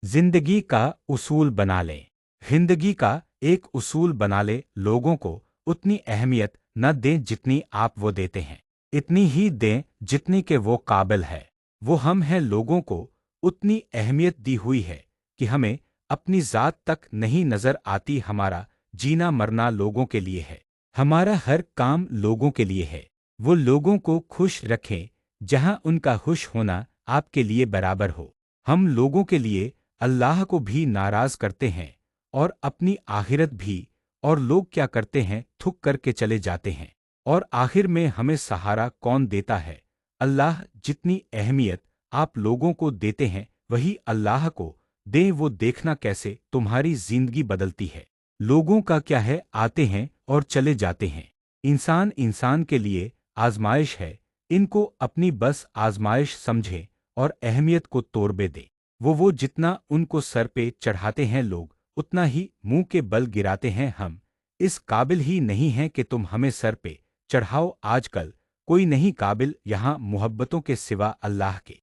जिंदगी का उसूल बना लें। जिंदगी का एक उसूल बना ले, लोगों को उतनी अहमियत न दें जितनी आप वो देते हैं, इतनी ही दें जितनी के वो काबिल है। वो हम हैं, लोगों को उतनी अहमियत दी हुई है कि हमें अपनी ज़ात तक नहीं नज़र आती। हमारा जीना मरना लोगों के लिए है, हमारा हर काम लोगों के लिए है। वो लोगों को खुश रखें जहां उनका खुश होना आपके लिए बराबर हो। हम लोगों के लिए अल्लाह को भी नाराज करते हैं और अपनी आखिरत भी, और लोग क्या करते हैं, थुक करके चले जाते हैं। और आखिर में हमें सहारा कौन देता है? अल्लाह। जितनी अहमियत आप लोगों को देते हैं वही अल्लाह को दें। वो देखना कैसे तुम्हारी जिंदगी बदलती है। लोगों का क्या है, आते हैं और चले जाते हैं। इंसान इंसान के लिए आजमाइश है, इनको अपनी बस आजमाइश समझें और अहमियत को तोड़बे दें। वो जितना उनको सर पे चढ़ाते हैं लोग उतना ही मुंह के बल गिराते हैं। हम इस काबिल ही नहीं हैं कि तुम हमें सर पे चढ़ाओ। आजकल कोई नहीं काबिल यहाँ मोहब्बतों के सिवा अल्लाह के।